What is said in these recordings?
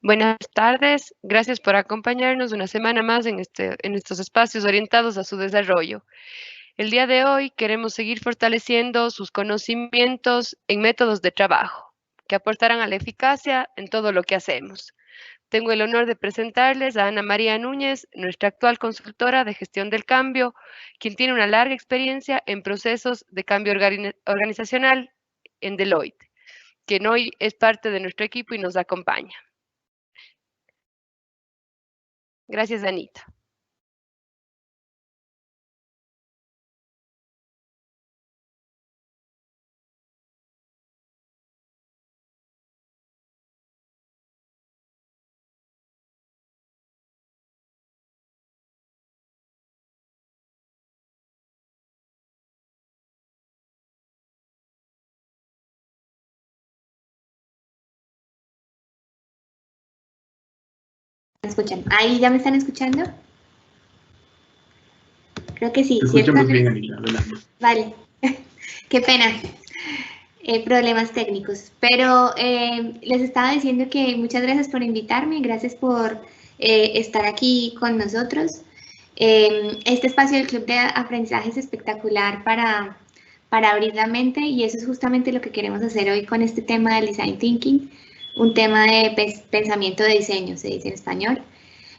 Buenas tardes, gracias por acompañarnos una semana más en estos espacios orientados a su desarrollo. El día de hoy queremos seguir fortaleciendo sus conocimientos en métodos de trabajo que aportarán a la eficacia en todo lo que hacemos. Tengo el honor de presentarles a Ana María Núñez, nuestra actual consultora de gestión del cambio, quien tiene una larga experiencia en procesos de cambio organizacional en Deloitte, quien hoy es parte de nuestro equipo y nos acompaña. Gracias, Anita. Escuchan. Ahí ya me están escuchando. Creo que sí. Te escuchamos bien, Anita. Vale. Qué pena. Problemas técnicos. Pero les estaba diciendo que muchas gracias por invitarme. Gracias por estar aquí con nosotros. Este espacio del Club de Aprendizaje es espectacular para abrir la mente y eso es justamente lo que queremos hacer hoy con este tema del Design Thinking, un tema de pensamiento de diseño, se dice en español.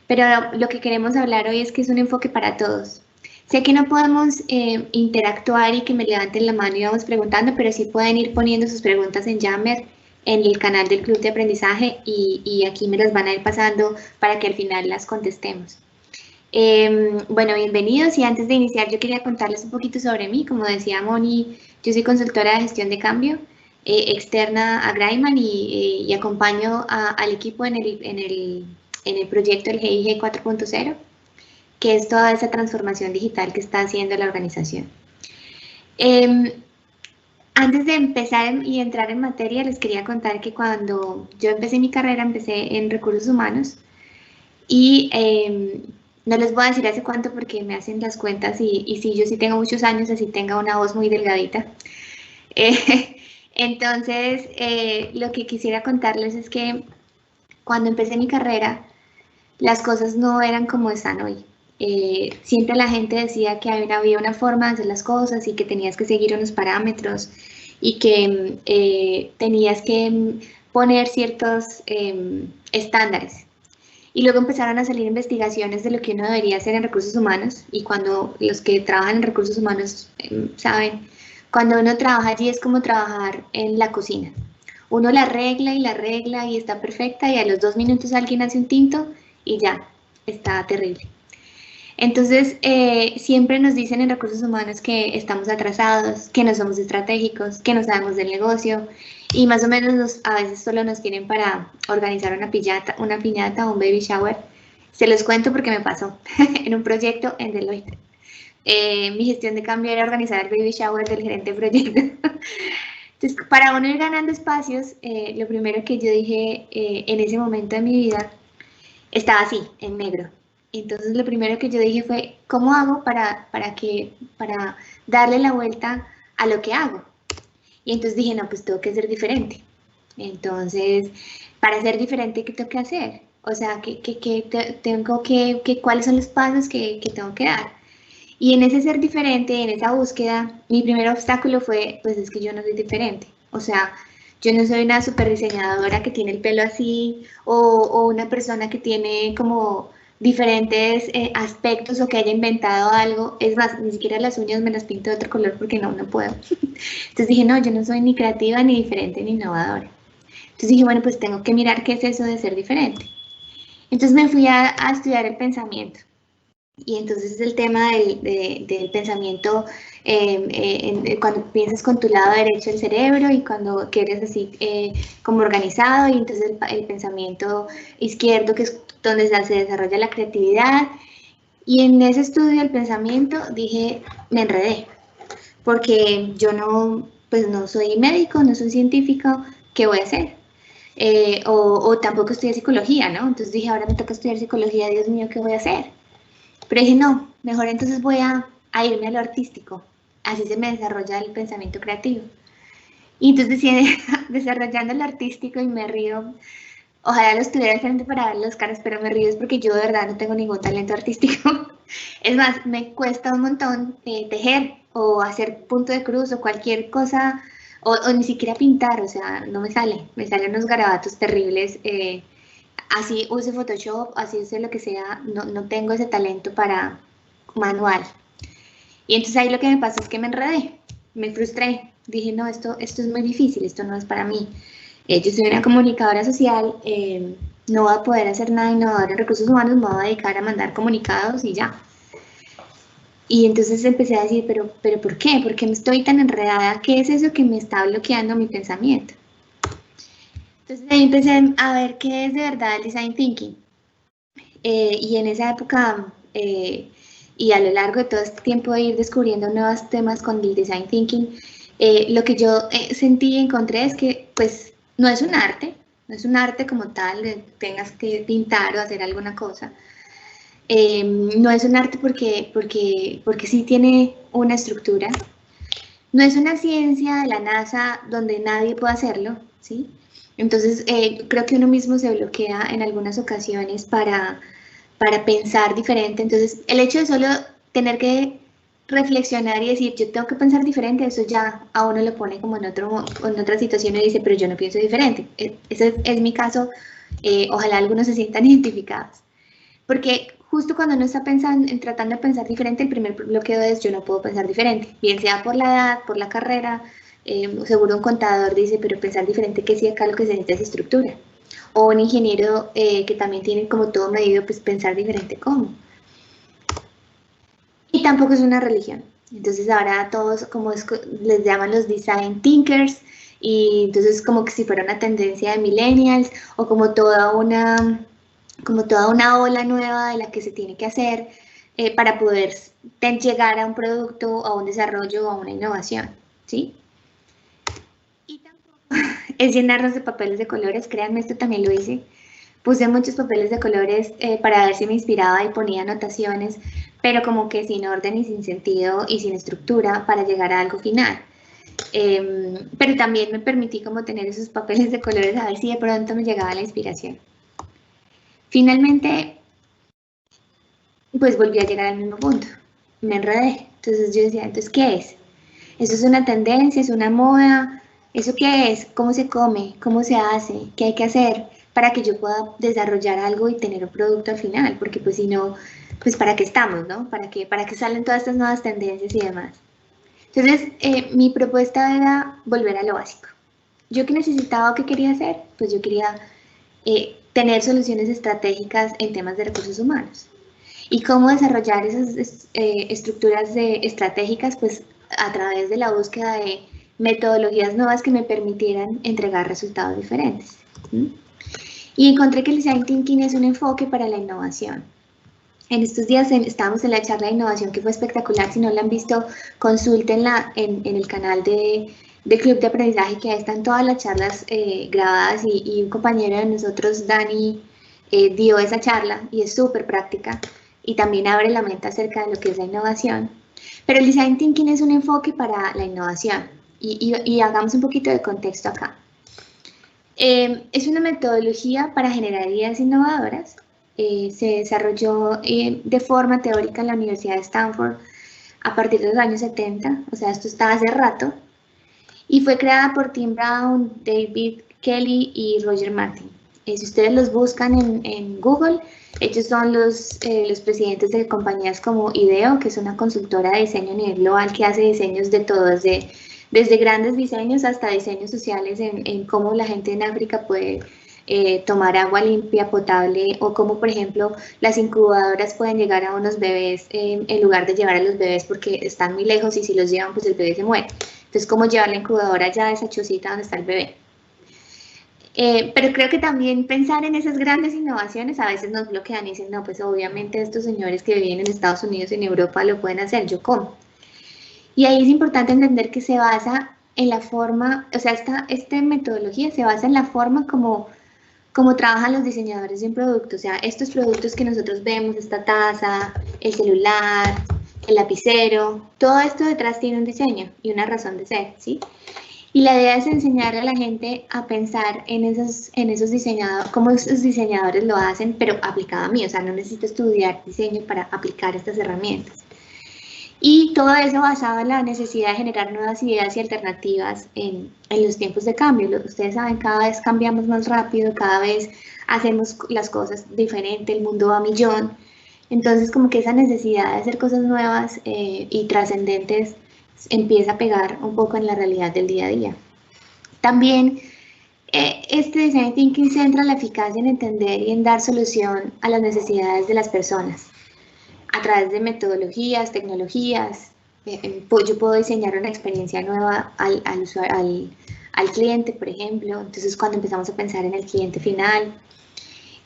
Pero lo que queremos hablar hoy es que es un enfoque para todos. Sé que no podemos interactuar y que me levanten la mano y vamos preguntando, pero sí pueden ir poniendo sus preguntas en Yammer, en el canal del Club de Aprendizaje y aquí me las van a ir pasando para que al final las contestemos. Bueno, bienvenidos y antes de iniciar yo quería contarles un poquito sobre mí. Como decía Moni, yo soy consultora de gestión de cambio externa a Graiman y acompaño al equipo en el proyecto del GIG 4.0, que es toda esa transformación digital que está haciendo la organización. Antes de empezar y entrar en materia, les quería contar que cuando yo empecé mi carrera, empecé en recursos humanos y no les voy a decir hace cuánto porque me hacen las cuentas y sí, yo sí tengo muchos años, así tenga una voz muy delgadita. Entonces, lo que quisiera contarles es que cuando empecé mi carrera, las cosas no eran como están hoy. Siempre la gente decía que había una forma de hacer las cosas y que tenías que seguir unos parámetros y que tenías que poner ciertos estándares. Y luego empezaron a salir investigaciones de lo que uno debería hacer en recursos humanos y cuando los que trabajan en recursos humanos saben, cuando uno trabaja allí es como trabajar en la cocina. Uno la arregla y está perfecta y a los 2 minutos alguien hace un tinto y ya, está terrible. Entonces, siempre nos dicen en recursos humanos que estamos atrasados, que no somos estratégicos, que no sabemos del negocio y más o menos a veces solo nos quieren para organizar una piñata o un baby shower. Se los cuento porque me pasó en un proyecto en Deloitte. Mi gestión de cambio era organizar el baby shower del gerente de proyecto. Entonces, para uno ir ganando espacios, lo primero que yo dije en ese momento de mi vida estaba así, en negro. Entonces lo primero que yo dije fue, ¿cómo hago para darle la vuelta a lo que hago? Y entonces dije, no, pues tengo que ser diferente. Entonces, para ser diferente, ¿qué tengo que hacer? O sea, ¿cuáles son los pasos que tengo que dar? Y en ese ser diferente, en esa búsqueda, mi primer obstáculo fue, pues es que yo no soy diferente. O sea, yo no soy una super diseñadora que tiene el pelo así o una persona que tiene como diferentes aspectos o que haya inventado algo. Es más, ni siquiera las uñas me las pinto de otro color porque no puedo. Entonces dije, no, yo no soy ni creativa, ni diferente, ni innovadora. Entonces dije, bueno, pues tengo que mirar qué es eso de ser diferente. Entonces me fui a estudiar el pensamiento. Y entonces el tema del pensamiento, cuando piensas con tu lado derecho del cerebro y cuando quieres así como organizado, y entonces el pensamiento izquierdo, que es donde se desarrolla la creatividad. Y en ese estudio del pensamiento dije, me enredé, porque yo pues no soy médico, no soy científico, ¿qué voy a hacer? O tampoco estudié psicología, ¿no? Entonces dije, ahora me toca estudiar psicología, Dios mío, ¿qué voy a hacer? Pero dije, no, mejor entonces voy a irme a lo artístico. Así se me desarrolla el pensamiento creativo. Y entonces decidí desarrollando lo artístico y me río. Ojalá los tuviera al frente para ver las caras, pero me río es porque yo de verdad no tengo ningún talento artístico. Es más, me cuesta un montón tejer o hacer punto de cruz o cualquier cosa, o ni siquiera pintar, o sea, no me salen unos garabatos terribles. Así use Photoshop, así use lo que sea, no tengo ese talento para manual. Y entonces ahí lo que me pasó es que me enredé, me frustré. Dije, no, esto es muy difícil, esto no es para mí. Yo soy una comunicadora social, no voy a poder hacer nada innovador en recursos humanos, me voy a dedicar a mandar comunicados y ya. Y entonces empecé a decir, pero ¿por qué? ¿Por qué me estoy tan enredada? ¿Qué es eso que me está bloqueando mi pensamiento? Entonces ahí empecé a ver qué es de verdad el design thinking. Y en esa época, y a lo largo de todo este tiempo de ir descubriendo nuevos temas con el design thinking, lo que yo sentí y encontré es que pues no es un arte, no es un arte como tal, tengas que pintar o hacer alguna cosa. No es un arte porque sí tiene una estructura. No es una ciencia de la NASA donde nadie puede hacerlo, ¿sí? Entonces, creo que uno mismo se bloquea en algunas ocasiones para pensar diferente. Entonces, el hecho de solo tener que reflexionar y decir, yo tengo que pensar diferente, eso ya a uno lo pone como en otra situación y dice, pero yo no pienso diferente. Ese es mi caso. Ojalá algunos se sientan identificados. Porque justo cuando uno está pensando, tratando de pensar diferente, el primer bloqueo es yo no puedo pensar diferente, bien sea por la edad, por la carrera, seguro un contador dice, pero pensar diferente, que si acá lo que se necesita es estructura. O un ingeniero que también tiene como todo medido, pues pensar diferente, ¿cómo? Y tampoco es una religión. Entonces ahora todos como les llaman los design thinkers, y entonces como que si fuera una tendencia de millennials o como toda una ola nueva de la que se tiene que hacer para poder llegar a un producto, a un desarrollo, a una innovación, ¿sí? Y tampoco es llenarnos de papeles de colores, créanme, esto también lo hice. Puse muchos papeles de colores para ver si me inspiraba y ponía anotaciones, pero como que sin orden y sin sentido y sin estructura para llegar a algo final. Pero también me permití como tener esos papeles de colores a ver si de pronto me llegaba la inspiración. Finalmente, pues volví a llegar al mismo punto. Me enredé. Entonces yo decía, ¿entonces qué es? ¿Eso es una tendencia? ¿Es una moda? ¿Eso qué es? ¿Cómo se come? ¿Cómo se hace? ¿Qué hay que hacer para que yo pueda desarrollar algo y tener un producto al final? Porque pues si no, pues ¿para qué estamos, no? ¿Para qué salen todas estas nuevas tendencias y demás? Entonces, mi propuesta era volver a lo básico. ¿Yo qué necesitaba o qué quería hacer? Pues yo quería tener soluciones estratégicas en temas de recursos humanos. ¿Y cómo desarrollar esas estructuras estratégicas? Pues a través de la búsqueda de metodologías nuevas que me permitieran entregar resultados diferentes. ¿Sí? Y encontré que el Design Thinking es un enfoque para la innovación. En estos días estábamos en la charla de innovación que fue espectacular. Si no la han visto, consúltenla en el canal de Club de Aprendizaje, que ahí están todas las charlas grabadas y un compañero de nosotros, Dani, dio esa charla y es súper práctica y también abre la mente acerca de lo que es la innovación. Pero el Design Thinking es un enfoque para la innovación y hagamos un poquito de contexto acá. Es una metodología para generar ideas innovadoras. Se desarrolló de forma teórica en la Universidad de Stanford a partir de los años 70, o sea, esto está hace rato, y fue creada por Tim Brown, David Kelly y Roger Martin. Si ustedes los buscan en Google, ellos son los presidentes de compañías como IDEO, que es una consultora de diseño a nivel global que hace diseños de todo, desde grandes diseños hasta diseños sociales en cómo la gente en África puede tomar agua limpia, potable, o cómo, por ejemplo, las incubadoras pueden llegar a unos bebés en lugar de llevar a los bebés porque están muy lejos y si los llevan, pues el bebé se muere. Entonces, cómo llevar la incubadora ya a esa chocita donde está el bebé. Pero creo que también pensar en esas grandes innovaciones a veces nos bloquean y dicen, no, pues obviamente estos señores que viven en Estados Unidos y en Europa lo pueden hacer, ¿yo cómo? Y ahí es importante entender que se basa en la forma, o sea, esta metodología se basa en la forma como trabajan los diseñadores de un producto. O sea, estos productos que nosotros vemos, esta taza, el celular, el lapicero, todo esto detrás tiene un diseño y una razón de ser, ¿sí? Y la idea es enseñarle a la gente a pensar en esos diseñadores, cómo esos diseñadores lo hacen, pero aplicado a mí, o sea, no necesito estudiar diseño para aplicar estas herramientas. Y todo eso basado en la necesidad de generar nuevas ideas y alternativas en los tiempos de cambio. Ustedes saben, cada vez cambiamos más rápido, cada vez hacemos las cosas diferente, el mundo va a millón. Entonces, como que esa necesidad de hacer cosas nuevas y trascendentes empieza a pegar un poco en la realidad del día a día. También este Design Thinking centra la eficacia en entender y en dar solución a las necesidades de las personas a través de metodologías, tecnologías. Yo puedo diseñar una experiencia nueva al cliente, por ejemplo. Entonces, cuando empezamos a pensar en el cliente final.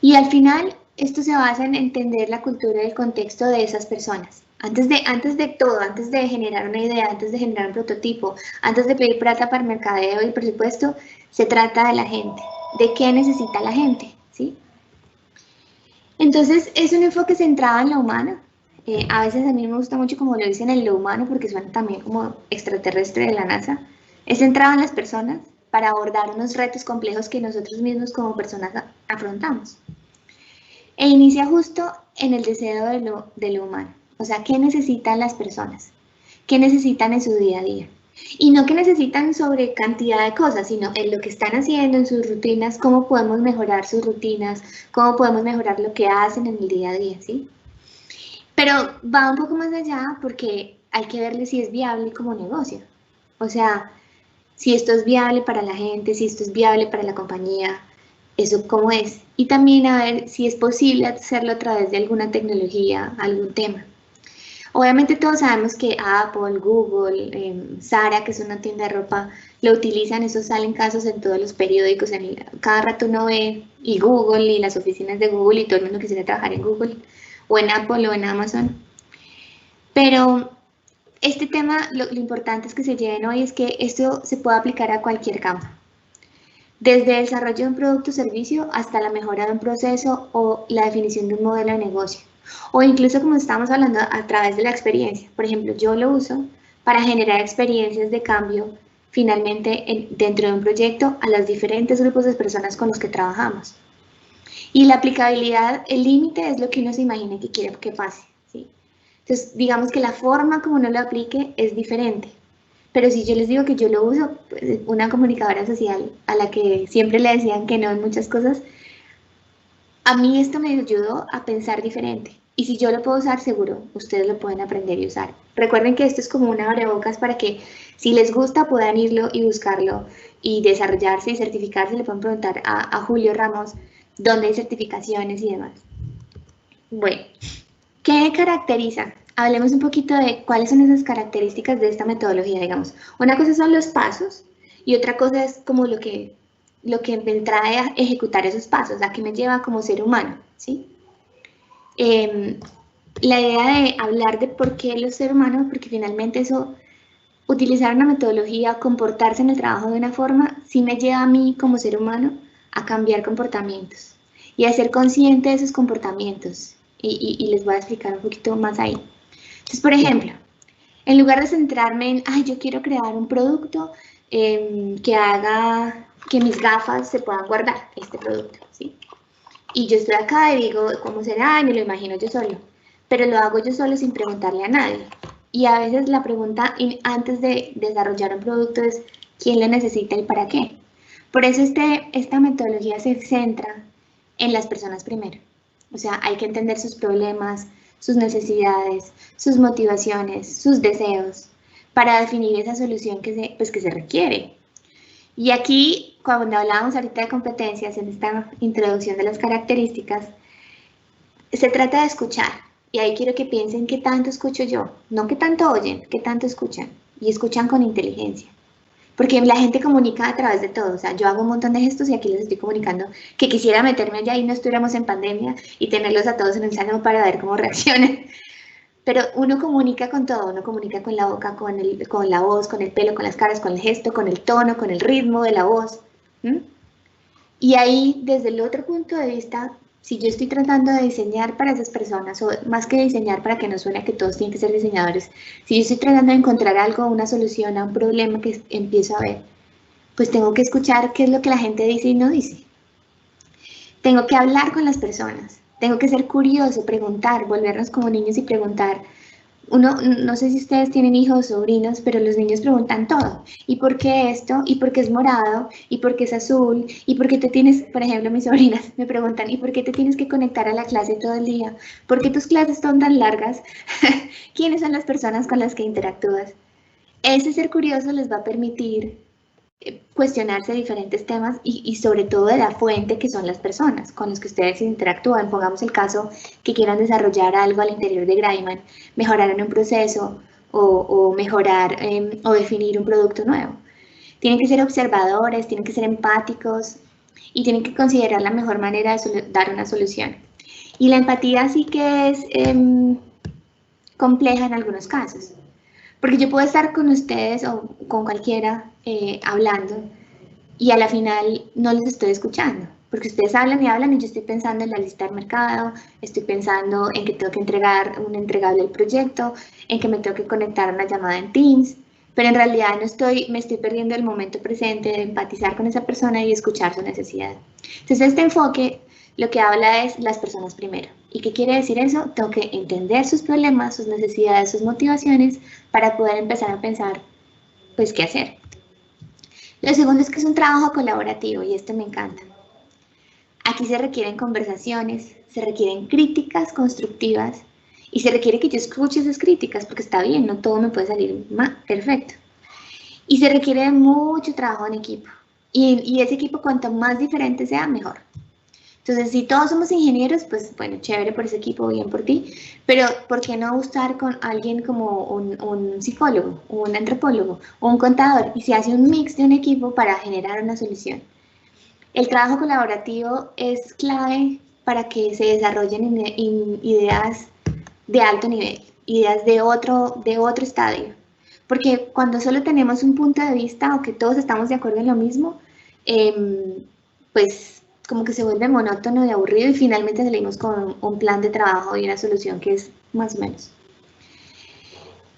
Y al final, esto se basa en entender la cultura y el contexto de esas personas. Antes de todo, antes de generar una idea, antes de generar un prototipo, antes de pedir plata para el mercadeo y el presupuesto, se trata de la gente, de qué necesita la gente, ¿sí? Entonces, es un enfoque centrado en lo humano. A veces a mí me gusta mucho como lo dicen en lo humano porque suena también como extraterrestre de la NASA. Es centrado en las personas para abordar unos retos complejos que nosotros mismos como personas afrontamos. E inicia justo en el deseo de lo humano. O sea, ¿qué necesitan las personas? ¿Qué necesitan en su día a día? Y no que necesitan sobre cantidad de cosas, sino en lo que están haciendo, en sus rutinas, cómo podemos mejorar sus rutinas, cómo podemos mejorar lo que hacen en el día a día, ¿sí? Pero va un poco más allá porque hay que verle si es viable como negocio. O sea, si esto es viable para la gente, si esto es viable para la compañía, eso cómo es. Y también a ver si es posible hacerlo a través de alguna tecnología, algún tema. Obviamente todos sabemos que Apple, Google, Zara, que es una tienda de ropa, lo utilizan, eso salen casos en todos los periódicos, cada rato uno ve, y Google, y las oficinas de Google, y todo el mundo quisiera trabajar en Google, o en Apple, o en Amazon. Pero este tema, lo importante es que se lleven hoy es que esto se puede aplicar a cualquier campo. Desde el desarrollo de un producto o servicio hasta la mejora de un proceso o la definición de un modelo de negocio. O incluso como estamos hablando a través de la experiencia. Por ejemplo, yo lo uso para generar experiencias de cambio finalmente dentro de un proyecto a los diferentes grupos de personas con los que trabajamos. Y la aplicabilidad, el límite es lo que uno se imagine que quiere que pase, ¿sí? Entonces, digamos que la forma como uno lo aplique es diferente. Pero si yo les digo que yo lo uso, pues, una comunicadora social a la que siempre le decían que no en muchas cosas, a mí esto me ayudó a pensar diferente. Y si yo lo puedo usar, seguro, ustedes lo pueden aprender y usar. Recuerden que esto es como una abrebocas para que si les gusta puedan irlo y buscarlo y desarrollarse y certificarse. Le pueden preguntar a Julio Ramos dónde hay certificaciones y demás. Bueno, ¿qué caracteriza? Hablemos un poquito de cuáles son esas características de esta metodología, digamos. Una cosa son los pasos y otra cosa es como lo que me trae a ejecutar esos pasos, a qué me lleva como ser humano, ¿sí? La idea de hablar de por qué los seres humanos, porque finalmente eso, utilizar una metodología, comportarse en el trabajo de una forma, sí me lleva a mí como ser humano a cambiar comportamientos y a ser consciente de esos comportamientos. Y les voy a explicar un poquito más ahí. Entonces, por ejemplo, en lugar de centrarme en, ay, yo quiero crear un producto que haga que mis gafas se puedan guardar, este producto, ¿sí? Y yo estoy acá y digo, ¿cómo será? Y me lo imagino yo solo. Pero lo hago yo solo sin preguntarle a nadie. Y a veces la pregunta antes de desarrollar un producto es, ¿quién lo necesita y para qué? Por eso esta metodología se centra en las personas primero. O sea, hay que entender sus problemas, sus necesidades, sus motivaciones, sus deseos, para definir esa solución que se requiere. Y aquí, cuando hablábamos ahorita de competencias, en esta introducción de las características, se trata de escuchar. Y ahí quiero que piensen qué tanto escucho yo, no qué tanto oyen, qué tanto escuchan. Y escuchan con inteligencia. Porque la gente comunica a través de todo. O sea, yo hago un montón de gestos y aquí les estoy comunicando que quisiera meterme allá y no estuviéramos en pandemia y tenerlos a todos en el salón para ver cómo reaccionan. Pero uno comunica con todo, uno comunica con la boca, con la voz, con el pelo, con las caras, con el gesto, con el tono, con el ritmo de la voz. Y ahí, desde el otro punto de vista, si yo estoy tratando de diseñar para esas personas, o más que diseñar para que no suene que todos tienen que ser diseñadores, si yo estoy tratando de encontrar algo, una solución a un problema que empiezo a ver, pues tengo que escuchar qué es lo que la gente dice y no dice. Tengo que hablar con las personas, tengo que ser curioso, preguntar, volvernos como niños y preguntar. Uno, no sé si ustedes tienen hijos o sobrinos, pero los niños preguntan todo. ¿Y por qué esto? ¿Y por qué es morado? ¿Y por qué es azul? ¿Y por qué te tienes, por ejemplo, mis sobrinas me preguntan, ¿y por qué te tienes que conectar a la clase todo el día? ¿Por qué tus clases son tan largas? ¿Quiénes son las personas con las que interactúas? Ese ser curioso les va a permitir cuestionarse diferentes temas y sobre todo de la fuente que son las personas con las que ustedes interactúan. Pongamos el caso que quieran desarrollar algo al interior de Graiman, mejorar en un proceso o mejorar o definir un producto nuevo. Tienen que ser observadores, tienen que ser empáticos y tienen que considerar la mejor manera de dar una solución. Y la empatía sí que es compleja en algunos casos. Porque yo puedo estar con ustedes o con cualquiera hablando y a la final no les estoy escuchando, porque ustedes hablan y yo estoy pensando en la lista del mercado, estoy pensando en que tengo que entregar un entregable del proyecto, en que me tengo que conectar a una llamada en Teams, pero en realidad me estoy perdiendo el momento presente de empatizar con esa persona y escuchar su necesidad. Entonces este enfoque lo que habla es las personas primero. ¿Y qué quiere decir eso? Tengo que entender sus problemas, sus necesidades, sus motivaciones para poder empezar a pensar, pues, qué hacer. Lo segundo es que es un trabajo colaborativo y esto me encanta. Aquí se requieren conversaciones, se requieren críticas constructivas y se requiere que yo escuche esas críticas porque está bien, no todo me puede salir perfecto. Y se requiere mucho trabajo en equipo y ese equipo cuanto más diferente sea, mejor. Entonces, si todos somos ingenieros, pues bueno, chévere por ese equipo, bien por ti, pero ¿por qué no estar con alguien como un psicólogo, un antropólogo o un contador? Y se hace un mix de un equipo para generar una solución. El trabajo colaborativo es clave para que se desarrollen ideas de alto nivel, ideas de otro estadio. Porque cuando solo tenemos un punto de vista o que todos estamos de acuerdo en lo mismo, pues como que se vuelve monótono y aburrido y finalmente salimos con un plan de trabajo y una solución que es más o menos.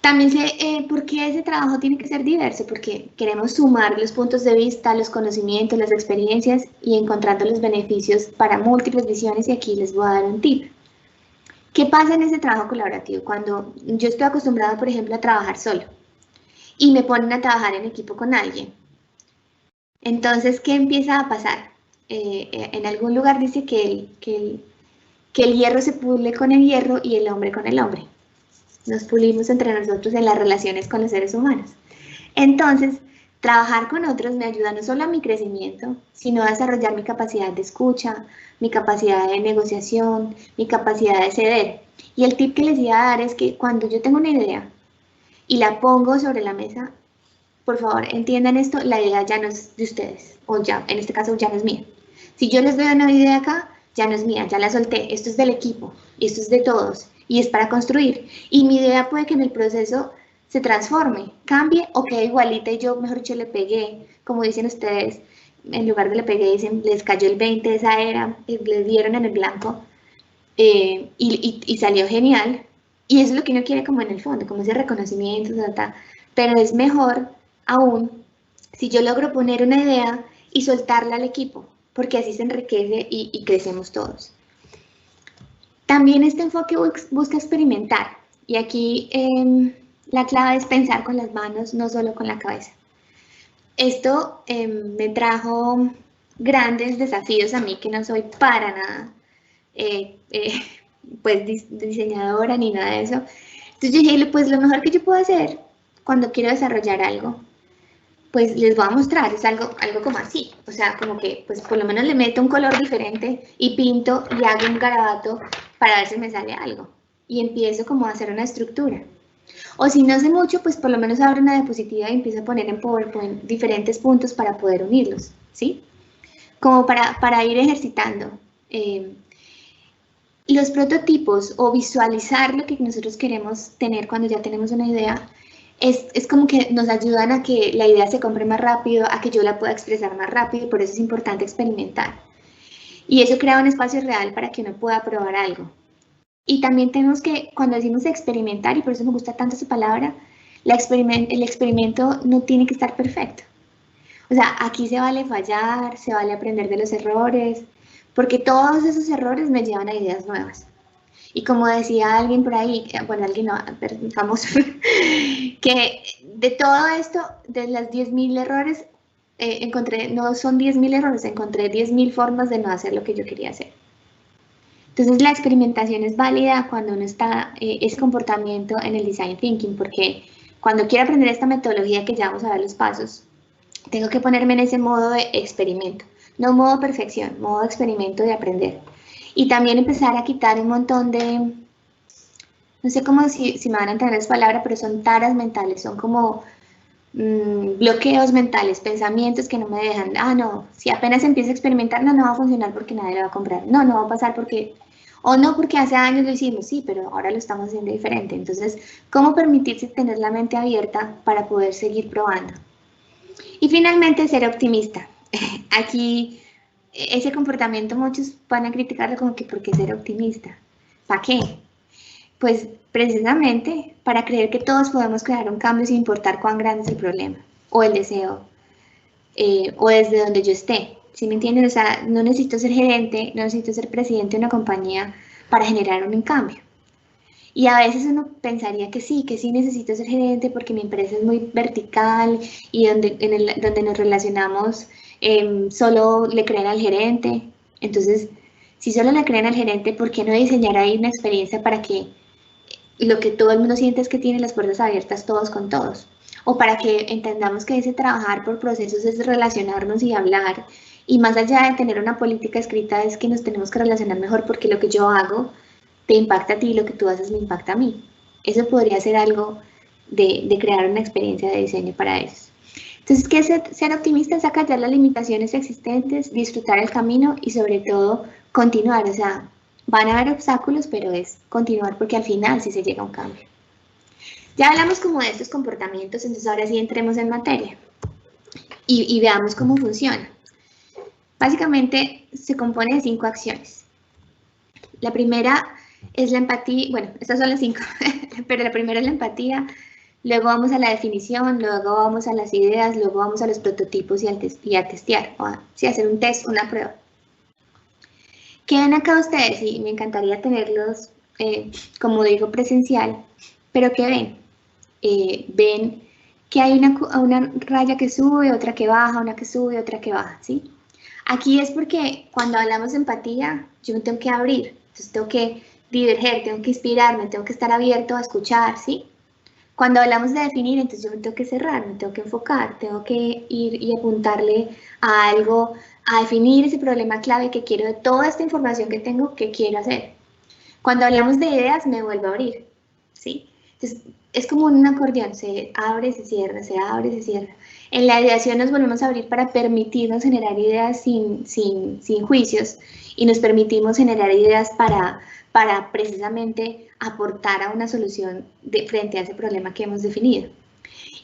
También sé por qué ese trabajo tiene que ser diverso, porque queremos sumar los puntos de vista, los conocimientos, las experiencias y encontrando los beneficios para múltiples visiones y aquí les voy a dar un tip. ¿Qué pasa en ese trabajo colaborativo? Cuando yo estoy acostumbrada, por ejemplo, a trabajar solo y me ponen a trabajar en equipo con alguien. Entonces, ¿qué empieza a pasar? En algún lugar dice que el hierro se pule con el hierro y el hombre con el hombre. Nos pulimos entre nosotros en las relaciones con los seres humanos. Entonces, trabajar con otros me ayuda no solo a mi crecimiento, sino a desarrollar mi capacidad de escucha, mi capacidad de negociación, mi capacidad de ceder. Y el tip que les iba a dar es que cuando yo tengo una idea y la pongo sobre la mesa, por favor, entiendan esto, la idea ya no es de ustedes, o ya, en este caso ya no es mía. Si yo les doy una idea acá, ya no es mía, ya la solté, esto es del equipo, y esto es de todos, y es para construir. Y mi idea puede que en el proceso se transforme, cambie o quede igualita y yo, mejor dicho, le pegué, como dicen ustedes, en lugar de le pegué, dicen, les cayó el 20 de esa era, les dieron en el blanco, y salió genial. Y eso es lo que uno quiere como en el fondo, como ese reconocimiento, pero es mejor aún si yo logro poner una idea y soltarla al equipo, porque así se enriquece y crecemos todos. También este enfoque busca experimentar y aquí la clave es pensar con las manos, no solo con la cabeza. Esto me trajo grandes desafíos a mí que no soy para nada pues diseñadora ni nada de eso. Entonces yo dije, pues lo mejor que yo puedo hacer cuando quiero desarrollar algo, pues les voy a mostrar, es algo como así, o sea, como que pues por lo menos le meto un color diferente y pinto y hago un garabato para ver si me sale algo. Y empiezo como a hacer una estructura. O si no sé mucho, pues por lo menos abro una diapositiva y empiezo a poner en PowerPoint diferentes puntos para poder unirlos, ¿sí? Como para ir ejercitando. Los prototipos o visualizar lo que nosotros queremos tener cuando ya tenemos una idea es como que nos ayudan a que la idea se compre más rápido, a que yo la pueda expresar más rápido, por eso es importante experimentar. Y eso crea un espacio real para que uno pueda probar algo. Y también tenemos que, cuando decimos experimentar, y por eso me gusta tanto esa palabra, el experimento no tiene que estar perfecto. O sea, aquí se vale fallar, se vale aprender de los errores, porque todos esos errores me llevan a ideas nuevas. Y como decía alguien por ahí, bueno, alguien no, famoso, que de todo esto, de las 10.000 errores, encontré, no son 10.000 errores, encontré 10.000 formas de no hacer lo que yo quería hacer. Entonces la experimentación es válida cuando uno está, ese comportamiento en el design thinking, porque cuando quiero aprender esta metodología que ya vamos a ver los pasos, tengo que ponerme en ese modo de experimento, no modo perfección, modo experimento de aprender. Y también empezar a quitar un montón de, no sé cómo si me van a entender esa palabra, pero son taras mentales, son como bloqueos mentales, pensamientos que no me dejan, no, si apenas empiezo a experimentar, no va a funcionar porque nadie lo va a comprar, no va a pasar porque, o no porque hace años lo hicimos, sí, pero ahora lo estamos haciendo diferente. Entonces, ¿cómo permitirse tener la mente abierta para poder seguir probando? Y finalmente, ser optimista. Aquí, ese comportamiento muchos van a criticarlo como que ¿por qué ser optimista? ¿Para qué? Pues precisamente para creer que todos podemos crear un cambio sin importar cuán grande es el problema o el deseo o desde donde yo esté. ¿Sí me entienden? O sea, no necesito ser gerente, no necesito ser presidente de una compañía para generar un cambio. Y a veces uno pensaría que sí necesito ser gerente porque mi empresa es muy vertical y donde nos relacionamos solo le creen al gerente. Entonces, si solo le creen al gerente, ¿por qué no diseñar ahí una experiencia para que lo que todo el mundo siente es que tiene las puertas abiertas todos con todos? O para que entendamos que ese trabajar por procesos es relacionarnos y hablar. Y más allá de tener una política escrita es que nos tenemos que relacionar mejor porque lo que yo hago te impacta a ti, lo que tú haces me impacta a mí. Eso podría ser algo de crear una experiencia de diseño para ellos. Entonces, ¿qué es ser optimista? Es acallar las limitaciones existentes, disfrutar el camino y sobre todo continuar. O sea, van a haber obstáculos, pero es continuar porque al final sí se llega a un cambio. Ya hablamos como de estos comportamientos, entonces ahora sí entremos en materia y veamos cómo funciona. Básicamente se compone de 5 acciones. La primera es la empatía, bueno, estas son las 5, pero la primera es la empatía, luego vamos a la definición, luego vamos a las ideas, luego vamos a los prototipos y a testear, o a hacer un test, una prueba. ¿Qué ven acá ustedes? Y me encantaría tenerlos, como digo, presencial, pero ¿qué ven? Ven que hay una raya que sube, otra que baja, una que sube, otra que baja, ¿sí? Aquí es porque cuando hablamos de empatía, yo me tengo que abrir, entonces tengo que diverger, tengo que inspirarme, tengo que estar abierto a escuchar, ¿sí? Cuando hablamos de definir, entonces yo me tengo que cerrar, me tengo que enfocar, tengo que ir y apuntarle a algo, a definir ese problema clave que quiero de toda esta información que tengo, que quiero hacer. Cuando hablamos de ideas, me vuelvo a abrir, ¿sí? Entonces, es como un acordeón, se abre, se cierra, se abre, se cierra. En la ideación nos volvemos a abrir para permitirnos generar ideas sin juicios y nos permitimos generar ideas para precisamente aportar a una solución frente a ese problema que hemos definido.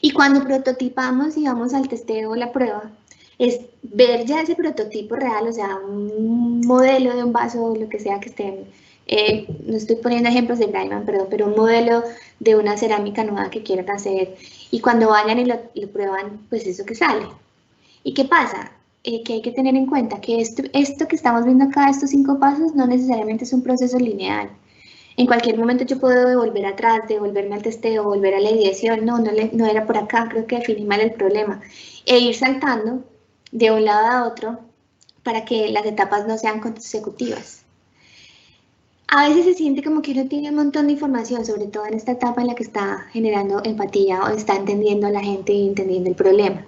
Y cuando prototipamos y vamos al testeo o la prueba, es ver ya ese prototipo real, o sea, un modelo de un vaso o lo que sea que estén, no estoy poniendo ejemplos de Greiman, perdón, pero un modelo de una cerámica nueva que quieran hacer, y cuando vayan y lo prueban, pues eso que sale. ¿Y qué pasa? Que hay que tener en cuenta que esto que estamos viendo acá, estos 5 pasos, no necesariamente es un proceso lineal. En cualquier momento yo puedo volver atrás, devolverme al testeo, volver a la ideación, no era por acá, creo que definí mal el problema, e ir saltando de un lado a otro para que las etapas no sean consecutivas. A veces se siente como que uno tiene un montón de información, sobre todo en esta etapa en la que está generando empatía o está entendiendo a la gente y entendiendo el problema.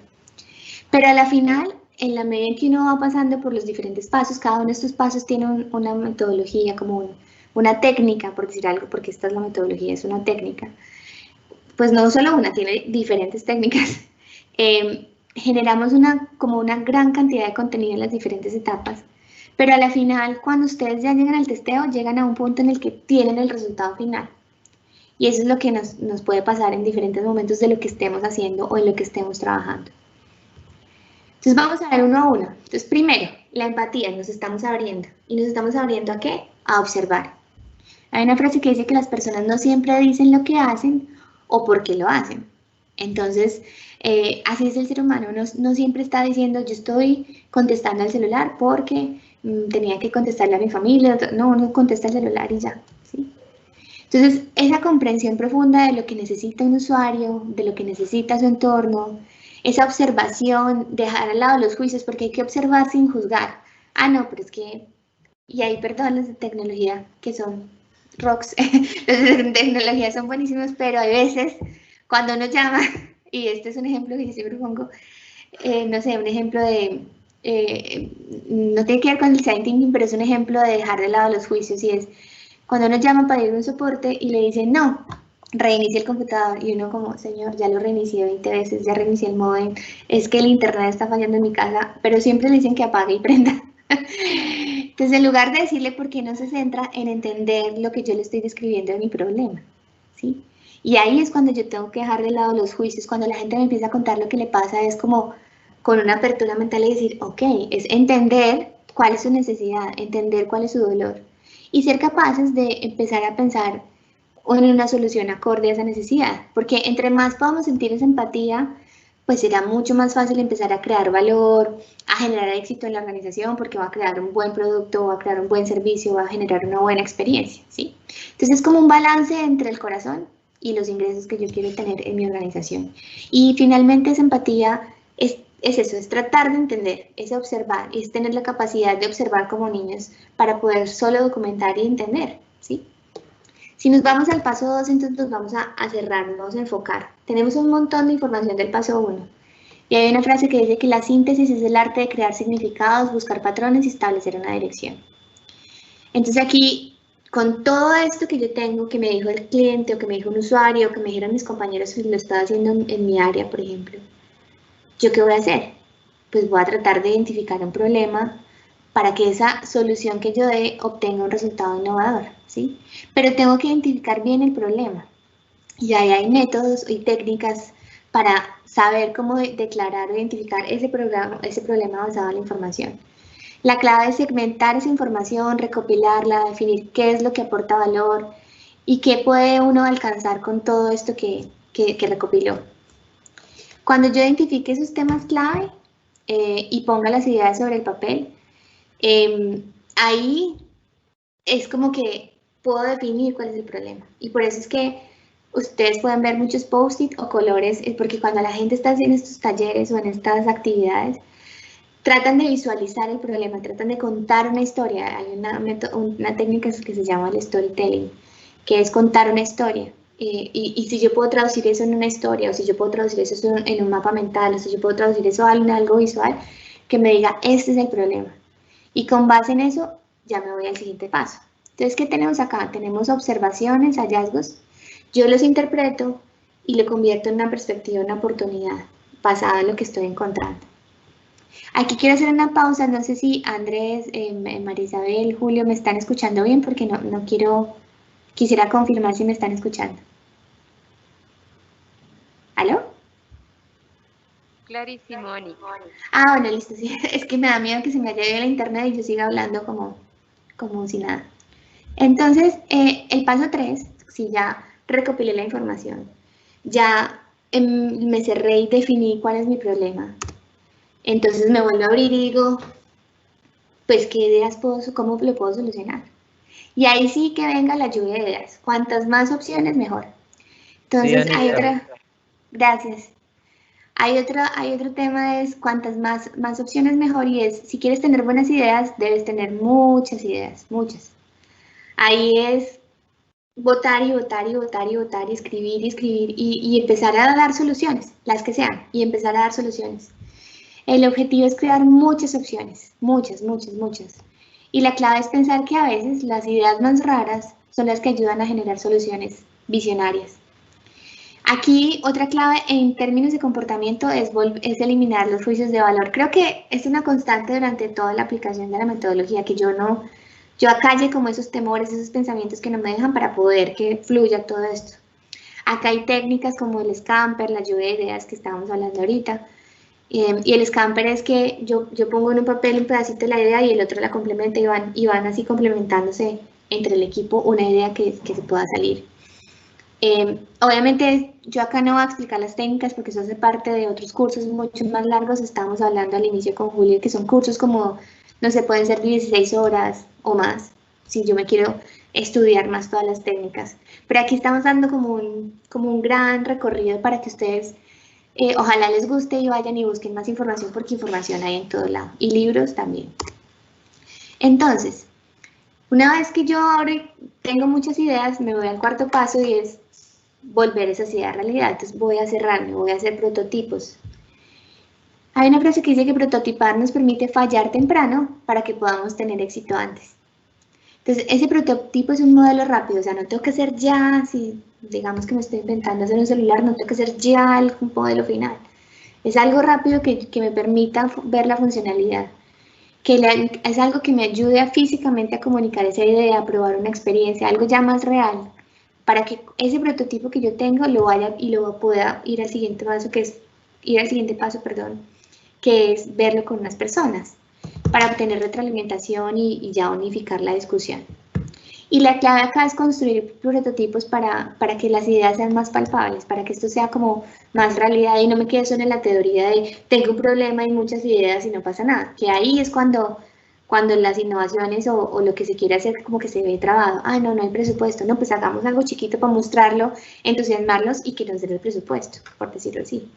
Pero a la final, en la medida en que uno va pasando por los diferentes pasos, cada uno de estos pasos tiene una metodología, como una técnica, por decir algo, porque esta es la metodología, es una técnica. Pues no solo una, tiene diferentes técnicas. Generamos como una gran cantidad de contenido en las diferentes etapas, pero a la final, cuando ustedes ya llegan al testeo, llegan a un punto en el que tienen el resultado final. Y eso es lo que nos puede pasar en diferentes momentos de lo que estemos haciendo o en lo que estemos trabajando. Entonces vamos a ver uno a uno. Entonces primero, la empatía, nos estamos abriendo. ¿Y nos estamos abriendo a qué? A observar. Hay una frase que dice que las personas no siempre dicen lo que hacen o por qué lo hacen. Entonces, así es el ser humano, no siempre está diciendo yo estoy contestando al celular porque tenía que contestarle a mi familia, no, uno contesta al celular y ya, ¿sí? Entonces, esa comprensión profunda de lo que necesita un usuario, de lo que necesita su entorno, esa observación, dejar al lado los juicios, porque hay que observar sin juzgar. Ah, no, pero es que, y ahí perdón los de tecnología, que son rocks, los de tecnología son buenísimos, pero hay veces cuando uno llama, y este es un ejemplo que yo siempre pongo, no sé, un ejemplo de, no tiene que ver con el design thinking, pero es un ejemplo de dejar de lado los juicios y es cuando uno llama para ir a un soporte y le dicen no, reinicie el computador y uno como, señor, ya lo reinicié 20 veces, ya reinicié el modem, es que el internet está fallando en mi casa, pero siempre le dicen que apague y prenda. Entonces, en lugar de decirle por qué no se centra en entender lo que yo le estoy describiendo de mi problema, ¿sí? Y ahí es cuando yo tengo que dejar de lado los juicios, cuando la gente me empieza a contar lo que le pasa, es como con una apertura mental y decir, ok, es entender cuál es su necesidad, entender cuál es su dolor y ser capaces de empezar a pensar en una solución acorde a esa necesidad, porque entre más podamos sentir esa empatía, pues será mucho más fácil empezar a crear valor, a generar éxito en la organización, porque va a crear un buen producto, va a crear un buen servicio, va a generar una buena experiencia, ¿sí? Entonces es como un balance entre el corazón y los ingresos que yo quiero tener en mi organización. Y finalmente esa empatía es eso, es tratar de entender, es observar, es tener la capacidad de observar como niños para poder solo documentar y entender, ¿sí? Si nos vamos al paso 2, entonces nos vamos a cerrar, nos vamos a enfocar. Tenemos un montón de información del paso 1. Y hay una frase que dice que la síntesis es el arte de crear significados, buscar patrones y establecer una dirección. Entonces aquí, con todo esto que yo tengo, que me dijo el cliente o que me dijo un usuario, o que me dijeron mis compañeros que lo estaba haciendo en mi área, por ejemplo, ¿yo qué voy a hacer? Pues voy a tratar de identificar un problema para que esa solución que yo dé obtenga un resultado innovador, ¿sí? Pero tengo que identificar bien el problema. Y ahí hay métodos y técnicas para saber cómo declarar o identificar ese problema basado en la información. La clave es segmentar esa información, recopilarla, definir qué es lo que aporta valor y qué puede uno alcanzar con todo esto que recopiló. Cuando yo identifique esos temas clave y ponga las ideas sobre el papel, ahí es como que puedo definir cuál es el problema. Y por eso es que ustedes pueden ver muchos post-it o colores, porque cuando la gente está haciendo estos talleres o en estas actividades, tratan de visualizar el problema, tratan de contar una historia. Hay una técnica que se llama el storytelling, que es contar una historia. Y si yo puedo traducir eso en una historia, o si yo puedo traducir eso en un mapa mental, o si yo puedo traducir eso en algo visual, que me diga, este es el problema. Y con base en eso, ya me voy al siguiente paso. Entonces, ¿qué tenemos acá? Tenemos observaciones, hallazgos. Yo los interpreto y lo convierto en una perspectiva, una oportunidad, basada en lo que estoy encontrando. Aquí quiero hacer una pausa, no sé si Andrés, María Isabel, Julio, me están escuchando bien porque no quisiera confirmar si me están escuchando. ¿Aló? Clarísimo, Ani. Ah, bueno, listo, sí. Es que me da miedo que se me haya ido la internet y yo siga hablando como si nada. Entonces, el paso 3, si ya recopilé la información, ya me cerré y definí cuál es mi problema. Entonces me vuelvo a abrir y digo, pues, ¿qué ideas cómo lo puedo solucionar? Y ahí sí que venga la lluvia de ideas. Cuantas más opciones, mejor. Entonces, Sí, hay Anita. otra, gracias. Hay otro tema, es cuantas más opciones, mejor. Y es, si quieres tener buenas ideas, debes tener muchas ideas, muchas. Ahí es votar y votar y votar y votar y escribir y empezar a dar soluciones, las que sean, y empezar a dar soluciones. El objetivo es crear muchas opciones, muchas, muchas, muchas. Y la clave es pensar que a veces las ideas más raras son las que ayudan a generar soluciones visionarias. Aquí otra clave en términos de comportamiento es eliminar los juicios de valor. Creo que es una constante durante toda la aplicación de la metodología, que yo acalle como esos temores, esos pensamientos que no me dejan para poder que fluya todo esto. Acá hay técnicas como el Scamper, la lluvia de ideas que estábamos hablando ahorita. Y el Scamper es que yo pongo en un papel un pedacito de la idea y el otro la complementa y van así complementándose entre el equipo una idea que se pueda salir. Obviamente yo acá no voy a explicar las técnicas porque eso hace parte de otros cursos mucho más largos. Estamos hablando al inicio con Julia que son cursos como, no sé, pueden ser 16 horas o más, si yo me quiero estudiar más todas las técnicas. Pero aquí estamos dando como un gran recorrido para que ustedes ojalá les guste y vayan y busquen más información porque información hay en todo lado y libros también. Entonces, una vez que yo ahora tengo muchas ideas, me voy al cuarto paso y es volver esas ideas realidad. Entonces voy a cerrarme, voy a hacer prototipos. Hay una frase que dice que prototipar nos permite fallar temprano para que podamos tener éxito antes. Entonces ese prototipo es un modelo rápido, o sea, no tengo que hacer ya, si digamos que me estoy inventando hacer un celular, no tengo que hacer ya el modelo final. Es algo rápido que me permita ver la funcionalidad. Es algo que me ayude físicamente a comunicar esa idea, a probar una experiencia, algo ya más real, para que ese prototipo que yo tengo lo vaya y lo pueda ir al siguiente paso, que es verlo con unas personas, para obtener retroalimentación y ya unificar la discusión. Y la clave acá es construir prototipos para que las ideas sean más palpables, para que esto sea como más realidad y no me quede solo en la teoría de tengo un problema y muchas ideas y no pasa nada. Que ahí es cuando las innovaciones o lo que se quiere hacer como que se ve trabado. Ah, no, no hay presupuesto. No, pues hagamos algo chiquito para mostrarlo, entusiasmarlos y que nos den el presupuesto, por decirlo así.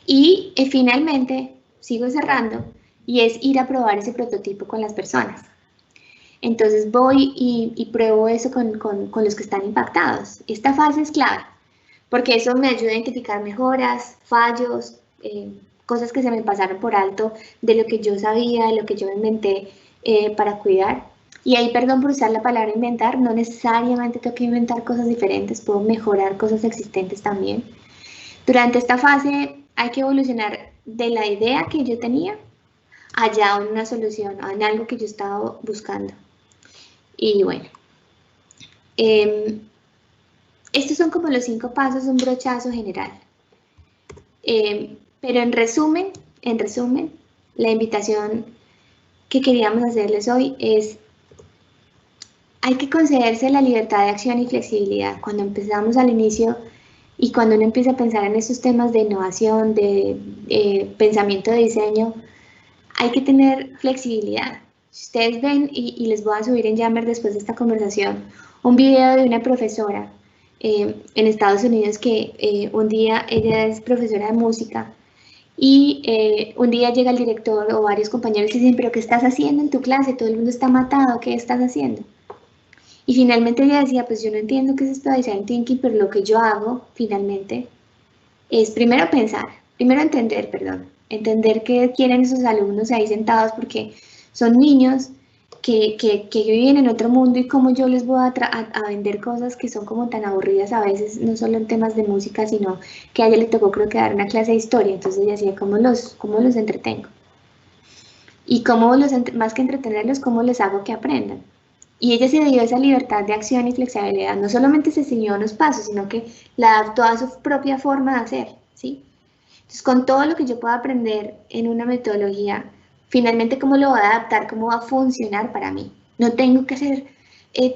Y finalmente, sigo cerrando, y es ir a probar ese prototipo con las personas. Entonces voy y pruebo eso con los que están impactados. Esta fase es clave, porque eso me ayuda a identificar mejoras, fallos, cosas que se me pasaron por alto de lo que yo sabía, de lo que yo inventé para cuidar. Y ahí, perdón por usar la palabra inventar, no necesariamente tengo que inventar cosas diferentes, puedo mejorar cosas existentes también. Durante esta fase hay que evolucionar de la idea que yo tenía allá a una solución, en algo que yo estaba buscando. Y bueno, estos son como los 5 pasos, un brochazo general. Pero en resumen, la invitación que queríamos hacerles hoy es, hay que concederse la libertad de acción y flexibilidad. Cuando empezamos al inicio y cuando uno empieza a pensar en esos temas de innovación, de pensamiento de diseño, hay que tener flexibilidad. Si ustedes ven, y les voy a subir en Yammer después de esta conversación, un video de una profesora en Estados Unidos que un día, ella es profesora de música, y un día llega el director o varios compañeros y dicen, pero ¿qué estás haciendo en tu clase? Todo el mundo está matado, ¿qué estás haciendo? Y finalmente ella decía, pues yo no entiendo qué es esto de design thinking, pero lo que yo hago finalmente es primero entender qué quieren esos alumnos ahí sentados porque son niños que viven en otro mundo y cómo yo les voy a vender cosas que son como tan aburridas a veces, no solo en temas de música, sino que a ella le tocó creo que dar una clase de historia, entonces ella decía, ¿cómo los entretengo? Y más que entretenerlos, ¿cómo les hago que aprendan? Y ella se dio esa libertad de acción y flexibilidad, no solamente se enseñó unos pasos, sino que la adaptó a su propia forma de hacer, ¿sí? Entonces, con todo lo que yo pueda aprender en una metodología, finalmente, ¿cómo lo voy a adaptar? ¿Cómo va a funcionar para mí? No tengo que hacer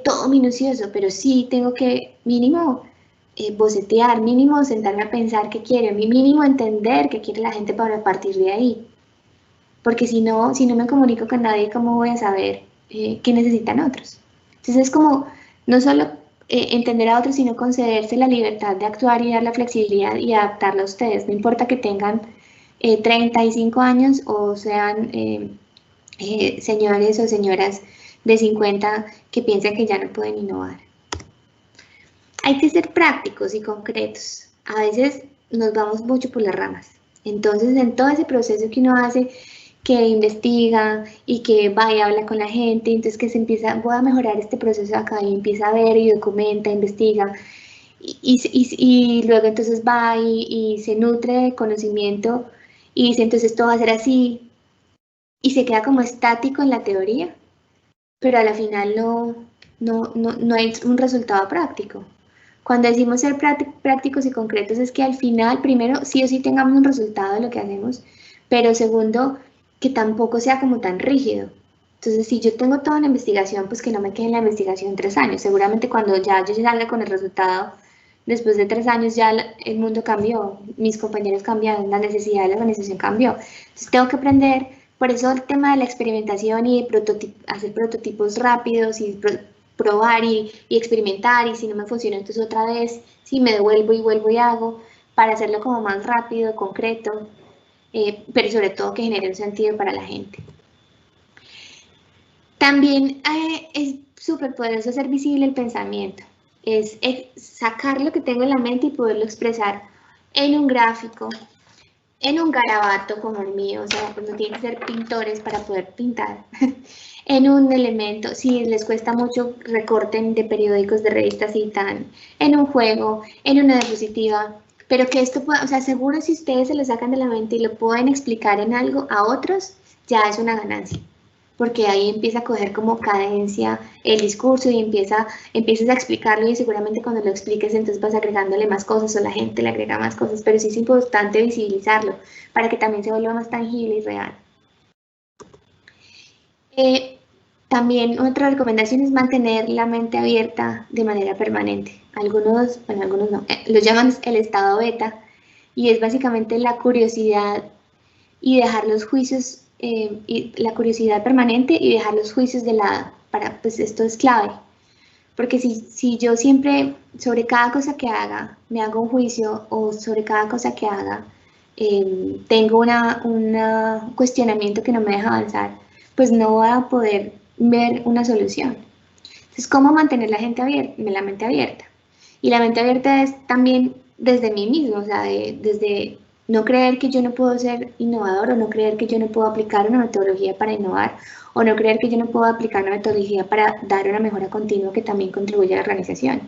todo minucioso, pero sí tengo que mínimo bocetear, mínimo sentarme a pensar qué quiere, mínimo entender qué quiere la gente para partir de ahí. Porque si no me comunico con nadie, ¿cómo voy a saber qué necesitan otros? Entonces es como no solo entender a otros, sino concederse la libertad de actuar y dar la flexibilidad y adaptarla a ustedes. No importa que tengan 35 años o sean señores o señoras de 50 que piensan que ya no pueden innovar. Hay que ser prácticos y concretos. A veces nos vamos mucho por las ramas. Entonces, en todo ese proceso que uno hace, que investiga y que va y habla con la gente, entonces que se empieza, voy a mejorar este proceso acá y empieza a ver y documenta, investiga y luego entonces va y se nutre de conocimiento y dice entonces esto va a ser así y se queda como estático en la teoría, pero a la final no hay un resultado práctico. Cuando decimos ser prácticos y concretos es que al final, primero, sí o sí tengamos un resultado de lo que hacemos, pero segundo, que tampoco sea como tan rígido. Entonces, si yo tengo toda una investigación, pues que no me quede en la investigación 3 años. Seguramente cuando ya yo salga con el resultado, después de 3 años ya el mundo cambió, mis compañeros cambiaron, la necesidad de la organización cambió. Entonces, tengo que aprender, por eso el tema de la experimentación y de hacer prototipos rápidos y probar y experimentar, y si no me funciona, entonces otra vez, si me devuelvo y vuelvo y hago, para hacerlo como más rápido, concreto, pero sobre todo que genere un sentido para la gente. También es súper poderoso hacer visible el pensamiento, es sacar lo que tengo en la mente y poderlo expresar en un gráfico, en un garabato como el mío, o sea, pues no tienen que ser pintores para poder pintar, en un elemento, si les cuesta mucho, recorten de periódicos, de revistas y tan, en un juego, en una diapositiva, pero que esto pueda, o sea, seguro si ustedes se lo sacan de la mente y lo pueden explicar en algo a otros, ya es una ganancia, porque ahí empieza a coger como cadencia el discurso y empiezas a explicarlo, y seguramente cuando lo expliques entonces vas agregándole más cosas o la gente le agrega más cosas, pero sí es importante visibilizarlo para que también se vuelva más tangible y real. También otra recomendación es mantener la mente abierta de manera permanente. Algunos no, lo llaman el estado beta, y es básicamente la curiosidad y dejar los juicios, y la curiosidad permanente y dejar los juicios de lado. Pues esto es clave, porque si yo siempre sobre cada cosa que haga me hago un juicio, o sobre cada cosa que haga tengo un cuestionamiento que no me deja avanzar, pues no voy a poder ver una solución. Entonces, ¿cómo mantener la mente abierta? Y la mente abierta es también desde mí mismo, o sea, desde no creer que yo no puedo ser innovador, o no creer que yo no puedo aplicar una metodología para innovar, o no creer que yo no puedo aplicar una metodología para dar una mejora continua que también contribuye a la organización.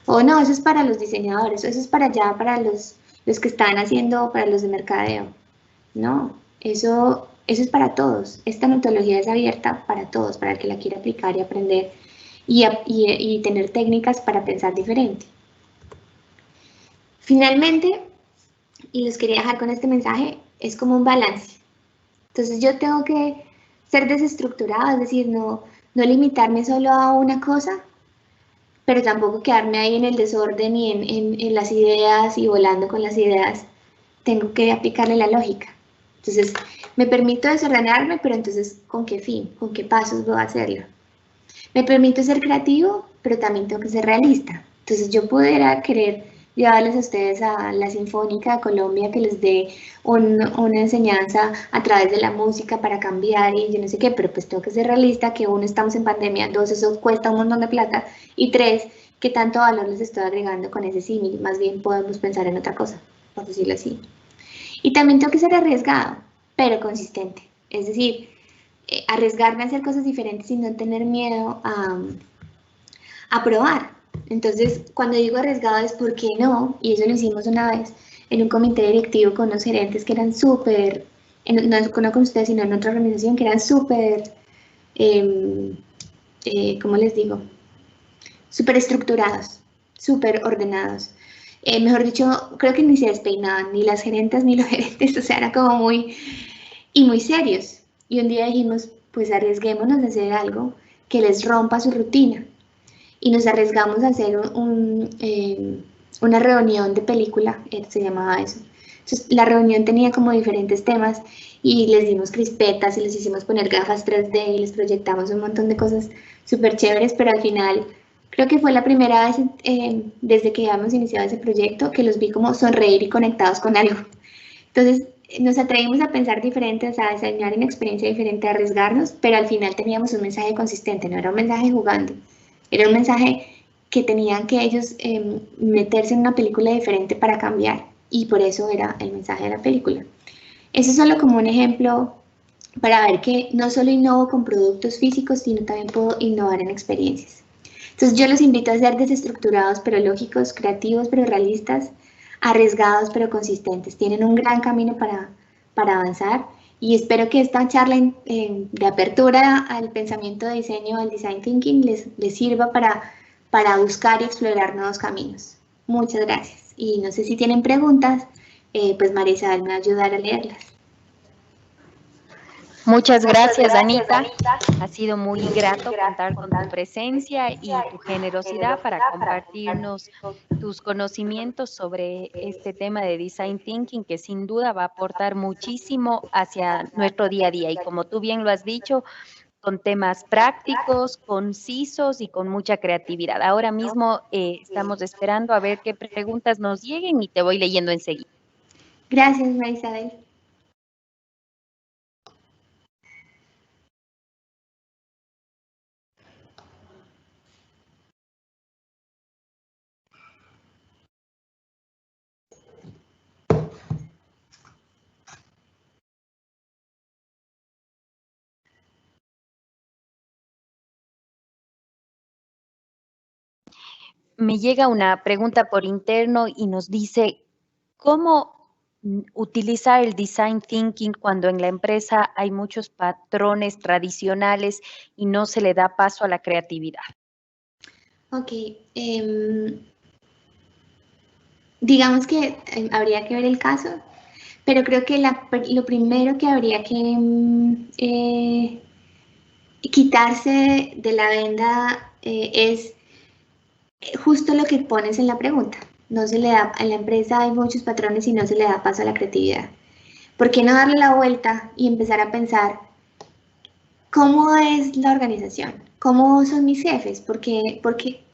O no, eso es para los diseñadores, o eso es para allá, para los que están haciendo, para los de mercadeo. No, eso es para todos. Esta metodología es abierta para todos, para el que la quiera aplicar y aprender y tener técnicas para pensar diferente. Finalmente, y los quería dejar con este mensaje, es como un balance. Entonces yo tengo que ser desestructurada, es decir, no limitarme solo a una cosa, pero tampoco quedarme ahí en el desorden y en las ideas y volando con las ideas. Tengo que aplicarle la lógica. Entonces, me permito desordenarme, pero entonces, ¿con qué fin? ¿Con qué pasos voy a hacerlo? Me permito ser creativo, pero también tengo que ser realista. Entonces, yo pudiera querer llevarles a ustedes a la Sinfónica de Colombia, que les dé una enseñanza a través de la música para cambiar y yo no sé qué, pero pues tengo que ser realista, que uno, estamos en pandemia, dos, eso cuesta un montón de plata, y tres, ¿qué tanto valor les estoy agregando con ese símil? Más bien podemos pensar en otra cosa, por decirlo así. Y también tengo que ser arriesgado, pero consistente. Es decir, arriesgarme a hacer cosas diferentes y no tener miedo a probar. Entonces, cuando digo arriesgado es ¿por qué no? Y eso lo hicimos una vez en un comité directivo con unos gerentes que eran súper, no con ustedes, sino en otra organización, que eran súper, ¿cómo les digo? Súper estructurados, súper ordenados. Mejor dicho, creo que ni se despeinaban, ni las gerentes ni los gerentes, o sea, era como muy serios. Y un día dijimos, pues arriesguémonos a hacer algo que les rompa su rutina. Y nos arriesgamos a hacer una reunión de película, se llamaba eso. Entonces, la reunión tenía como diferentes temas y les dimos crispetas y les hicimos poner gafas 3D y les proyectamos un montón de cosas súper chéveres, pero al final creo que fue la primera vez desde que habíamos iniciado ese proyecto que los vi como sonreír y conectados con algo. Entonces nos atrevimos a pensar diferente, o sea, a diseñar una experiencia diferente, a arriesgarnos, pero al final teníamos un mensaje consistente, no era un mensaje jugando, era un mensaje que tenían que ellos meterse en una película diferente para cambiar, y por eso era el mensaje de la película. Eso es solo como un ejemplo para ver que no solo innovo con productos físicos, sino también puedo innovar en experiencias. Entonces yo los invito a ser desestructurados pero lógicos, creativos pero realistas, arriesgados pero consistentes. Tienen un gran camino para avanzar, y espero que esta charla de apertura al pensamiento de diseño, al design thinking, les sirva para buscar y explorar nuevos caminos. Muchas gracias. Y no sé si tienen preguntas, pues María Isabel me va a ayudar a leerlas. Muchas gracias, Anita. Ha sido muy grato contar con tu presencia y tu generosidad para compartirnos tus conocimientos sobre este tema de Design Thinking, que sin duda va a aportar muchísimo hacia nuestro día a día. Y como tú bien lo has dicho, con temas prácticos, concisos y con mucha creatividad. Ahora mismo estamos esperando a ver qué preguntas nos lleguen y te voy leyendo enseguida. Gracias, María Isabel. Me llega una pregunta por interno y nos dice, ¿cómo utilizar el design thinking cuando en la empresa hay muchos patrones tradicionales y no se le da paso a la creatividad? Ok, digamos que habría que ver el caso, pero creo que lo primero que habría que quitarse de la venda es justo lo que pones en la pregunta. No se le da, en la empresa hay muchos patrones y no se le da paso a la creatividad. ¿Por qué no darle la vuelta y empezar a pensar cómo es la organización? ¿Cómo son mis jefes?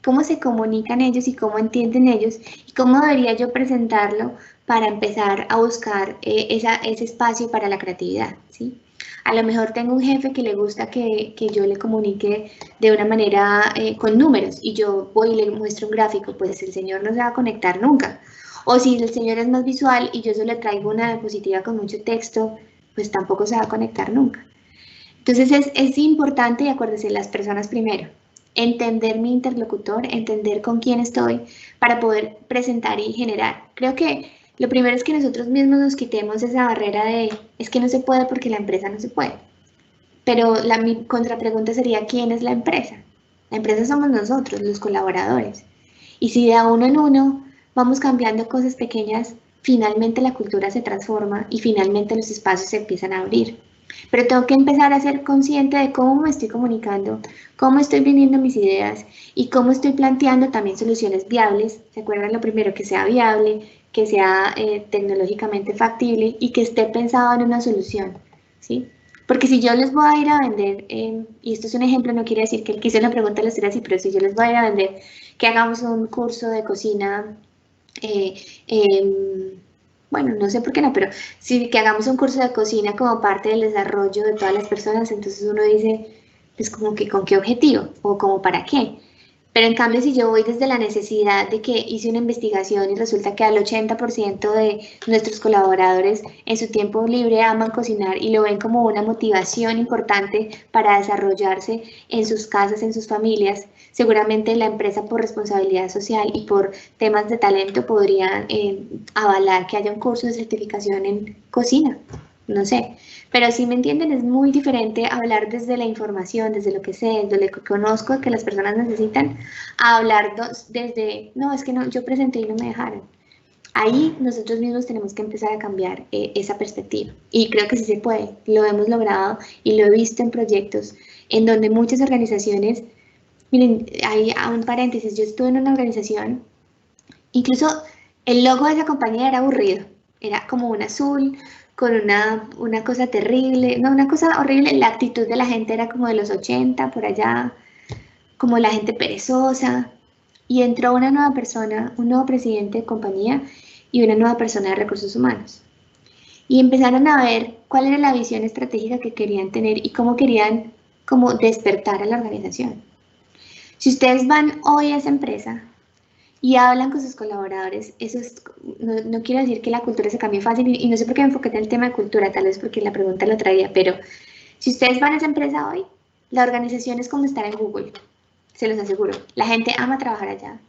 ¿Cómo se comunican ellos y cómo entienden ellos? ¿Y cómo debería yo presentarlo para empezar a buscar ese espacio para la creatividad? ¿Sí? A lo mejor tengo un jefe que le gusta que yo le comunique de una manera con números y yo voy y le muestro un gráfico, pues el señor no se va a conectar nunca. O si el señor es más visual y yo solo le traigo una diapositiva con mucho texto, pues tampoco se va a conectar nunca. Entonces es importante, y acuérdense, las personas primero, entender mi interlocutor, entender con quién estoy para poder presentar y generar. Creo que lo primero es que nosotros mismos nos quitemos esa barrera de es que no se puede porque la empresa no se puede. Pero mi contrapregunta sería, ¿quién es la empresa? La empresa somos nosotros, los colaboradores. Y si de a uno en uno vamos cambiando cosas pequeñas, finalmente la cultura se transforma y finalmente los espacios se empiezan a abrir. Pero tengo que empezar a ser consciente de cómo me estoy comunicando, cómo estoy vendiendo mis ideas y cómo estoy planteando también soluciones viables. ¿Se acuerdan lo primero? Que sea viable, que sea tecnológicamente factible y que esté pensado en una solución, ¿sí? Porque si yo les voy a ir a vender, y esto es un ejemplo, no quiere decir que el que hizo la pregunta lo esté así, pero si yo les voy a ir a vender que hagamos un curso de cocina, bueno, no sé por qué no, pero si que hagamos un curso de cocina como parte del desarrollo de todas las personas, entonces uno dice, pues como que con qué objetivo o como para qué. Pero en cambio, si yo voy desde la necesidad de que hice una investigación y resulta que al 80% de nuestros colaboradores en su tiempo libre aman cocinar y lo ven como una motivación importante para desarrollarse en sus casas, en sus familias, seguramente la empresa por responsabilidad social y por temas de talento podría avalar que haya un curso de certificación en cocina. No sé, pero si me entienden, es muy diferente hablar desde la información, desde lo que sé, desde lo que conozco que las personas necesitan, a hablar desde, no, es que no, yo presenté y no me dejaron. Ahí nosotros mismos tenemos que empezar a cambiar esa perspectiva. Y creo que sí se puede, lo hemos logrado y lo he visto en proyectos en donde muchas organizaciones, miren, hay un paréntesis, yo estuve en una organización, incluso el logo de esa compañía era aburrido, era como un azul, con una cosa terrible, no, una cosa horrible, la actitud de la gente era como de los 80 por allá, como la gente perezosa, y entró una nueva persona, un nuevo presidente de compañía y una nueva persona de recursos humanos. Y empezaron a ver cuál era la visión estratégica que querían tener y cómo querían como despertar a la organización. Si ustedes van hoy a esa empresa y hablan con sus colaboradores, eso es, no quiero decir que la cultura se cambie fácil y no sé por qué me enfoqué en el tema de cultura, tal vez porque la pregunta lo traía, pero si ustedes van a esa empresa hoy, la organización es como estar en Google, se los aseguro. La gente ama trabajar allá.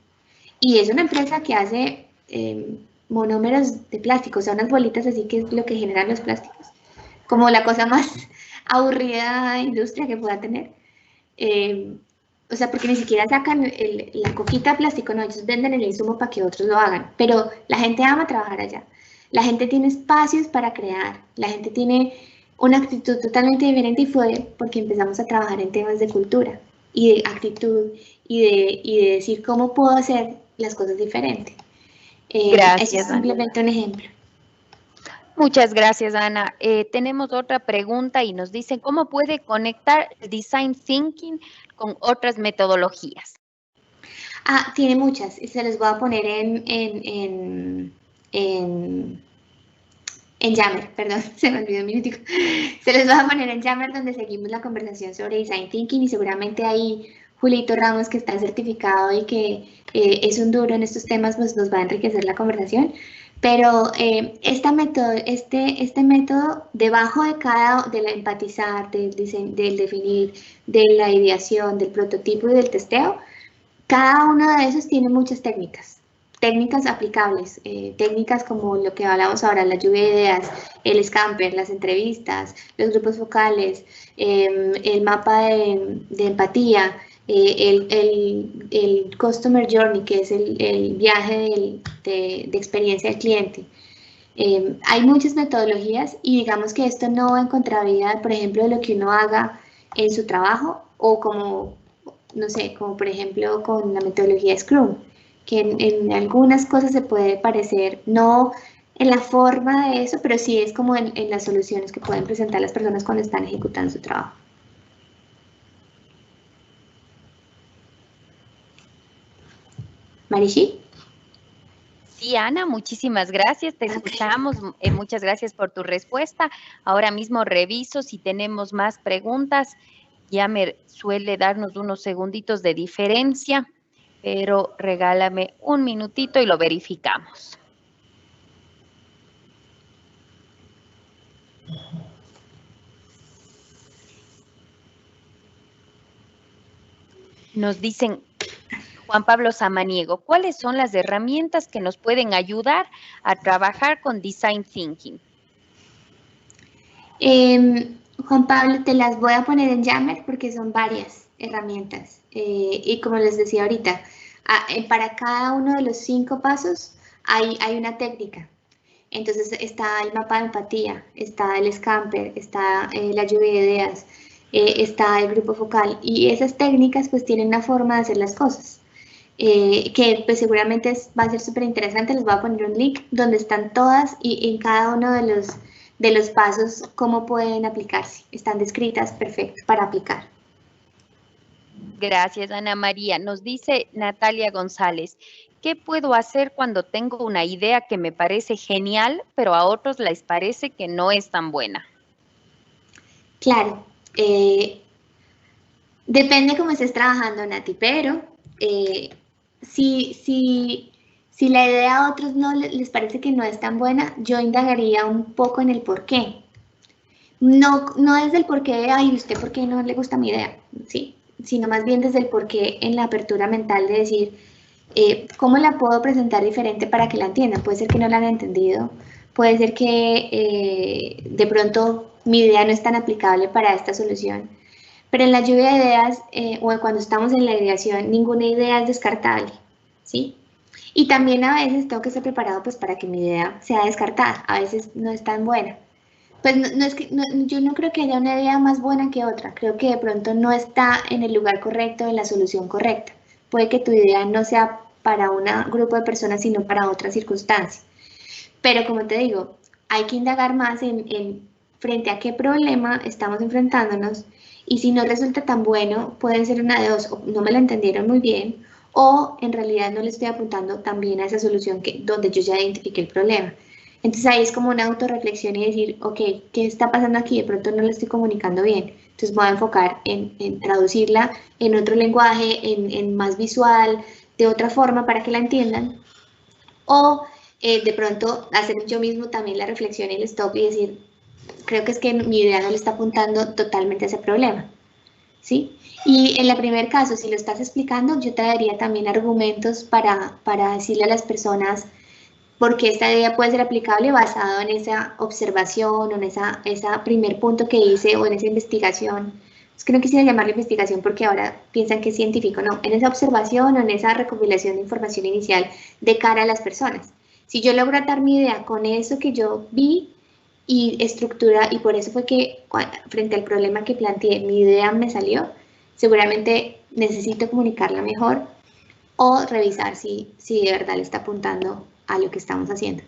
Y es una empresa que hace monómeros de plástico, o sea, unas bolitas así que es lo que generan los plásticos. Como la cosa más aburrida industria que pueda tener. O sea, porque ni siquiera sacan la coquita de plástico, no, ellos venden el insumo para que otros lo hagan, pero la gente ama trabajar allá. La gente tiene espacios para crear, la gente tiene una actitud totalmente diferente y fue porque empezamos a trabajar en temas de cultura y de actitud y de decir cómo puedo hacer las cosas diferentes. Eso es Gracias, Ana. simplemente un ejemplo. Muchas gracias, Ana. Tenemos otra pregunta y nos dicen, ¿cómo puede conectar el Design Thinking con otras metodologías? Tiene muchas y se les voy a poner en Yammer, perdón, se me olvidó un minutico. Se les va a poner en Yammer donde seguimos la conversación sobre Design Thinking y seguramente ahí Julito Ramos, que está certificado y que es un duro en estos temas, pues nos va a enriquecer la conversación. Pero este método, debajo de del empatizar, del definir, de la ideación, del prototipo y del testeo, cada uno de esos tiene muchas técnicas aplicables, técnicas como lo que hablamos ahora, la lluvia de ideas, el Scamper, las entrevistas, los grupos focales, el mapa de empatía, el Customer Journey, que es el viaje de experiencia del cliente. Hay muchas metodologías y digamos que esto no va en contravía, por ejemplo, de lo que uno haga en su trabajo o como, no sé, como por ejemplo con la metodología Scrum, que en algunas cosas se puede parecer, no en la forma de eso, pero sí es como en las soluciones que pueden presentar las personas cuando están ejecutando su trabajo. Marishi. Sí, Ana, muchísimas gracias, te escuchamos, muchas gracias por tu respuesta. Ahora mismo reviso si tenemos más preguntas, ya me suele darnos unos segunditos de diferencia, pero regálame un minutito y lo verificamos. Nos dicen, Juan Pablo Samaniego, ¿cuáles son las herramientas que nos pueden ayudar a trabajar con Design Thinking? Juan Pablo, te las voy a poner en Yammer porque son varias herramientas. Y como les decía ahorita, para cada uno de los 5 pasos hay una técnica. Entonces está el mapa de empatía, está el Scamper, está la lluvia de ideas, está el grupo focal. Y esas técnicas pues tienen una forma de hacer las cosas. Que pues seguramente va a ser súper interesante. Les voy a poner un link donde están todas y en cada uno de los pasos cómo pueden aplicarse. Están descritas perfecto para aplicar. Gracias, Ana María. Nos dice Natalia González, ¿qué puedo hacer cuando tengo una idea que me parece genial, pero a otros les parece que no es tan buena? Claro, depende cómo estés trabajando, Nati, pero si la idea a otros no les parece que no es tan buena, yo indagaría un poco en el por qué. No desde el por qué, ay, ¿usted por qué no le gusta mi idea? ¿Sí? Sino más bien desde el por qué en la apertura mental de decir, ¿cómo la puedo presentar diferente para que la entiendan? Puede ser que no la han entendido, puede ser que de pronto mi idea no es tan aplicable para esta solución. Pero en la lluvia de ideas, o cuando estamos en la ideación, ninguna idea es descartable, ¿sí? Y también a veces tengo que estar preparado pues para que mi idea sea descartada, a veces no es tan buena. Pues yo no creo que haya una idea más buena que otra, creo que de pronto no está en el lugar correcto, en la solución correcta. Puede que tu idea no sea para un grupo de personas, sino para otras circunstancias. Pero como te digo, hay que indagar más en frente a qué problema estamos enfrentándonos y si no resulta tan bueno, pueden ser una de dos, o no me la entendieron muy bien o en realidad no le estoy apuntando tan bien a esa solución donde yo ya identifiqué el problema. Entonces ahí es como una autorreflexión y decir, ok, ¿qué está pasando aquí? De pronto no la estoy comunicando bien. Entonces voy a enfocar en traducirla en otro lenguaje, en más visual, de otra forma para que la entiendan. O de pronto hacer yo mismo también la reflexión y el stop y decir, creo que es que mi idea no le está apuntando totalmente a ese problema, ¿sí? Y en el primer caso, si lo estás explicando, yo te daría también argumentos para decirle a las personas por qué esta idea puede ser aplicable basado en esa observación o en ese primer punto que hice o en esa investigación. Es que no quisiera llamarle investigación porque ahora piensan que es científico, no, en esa observación o en esa recopilación de información inicial de cara a las personas. Si yo logro atar mi idea con eso que yo vi, y estructura, y por eso fue que frente al problema que planteé, mi idea me salió, seguramente necesito comunicarla mejor o revisar si de verdad le está apuntando a lo que estamos haciendo.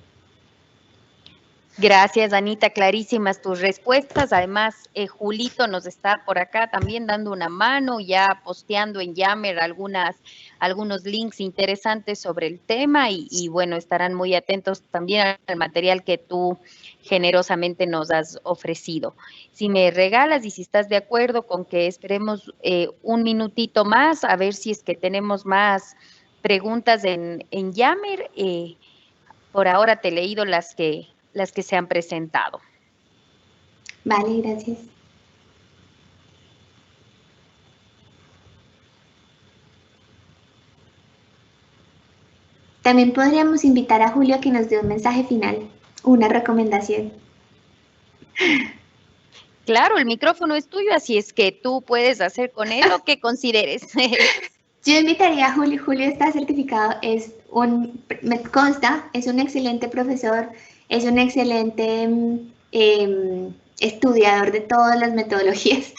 Gracias, Anita, clarísimas tus respuestas. Además, Julito nos está por acá también dando una mano, ya posteando en Yammer algunos links interesantes sobre el tema y bueno, estarán muy atentos también al material que tú generosamente nos has ofrecido. Si me regalas y si estás de acuerdo con que esperemos un minutito más, a ver si es que tenemos más preguntas en Yammer. Por ahora te he leído las que se han presentado. Vale, gracias. También podríamos invitar a Julio a que nos dé un mensaje final, una recomendación. Claro, el micrófono es tuyo, así es que tú puedes hacer con él lo que consideres. Yo invitaría a Julio. Julio está certificado, me consta, es un excelente profesor, es un excelente estudiador de todas las metodologías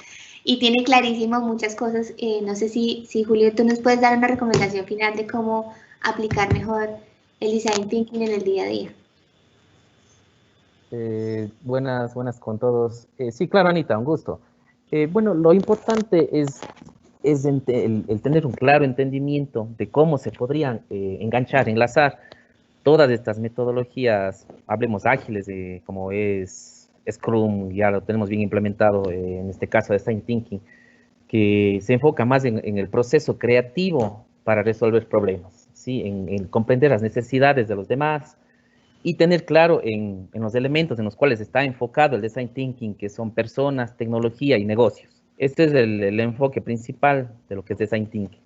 y tiene clarísimo muchas cosas. No sé si Julio, tú nos puedes dar una recomendación final de cómo aplicar mejor el Design Thinking en el día a día. Buenas con todos. Sí, claro, Anita, un gusto. Bueno, lo importante es el tener un claro entendimiento de cómo se podrían enlazar todas estas metodologías, hablemos ágiles, como es Scrum, ya lo tenemos bien implementado, en este caso de Design Thinking, que se enfoca más en el proceso creativo para resolver problemas, ¿sí? En comprender las necesidades de los demás, y tener claro en los elementos en los cuales está enfocado el Design Thinking, que son personas, tecnología y negocios. Este es el enfoque principal de lo que es Design Thinking.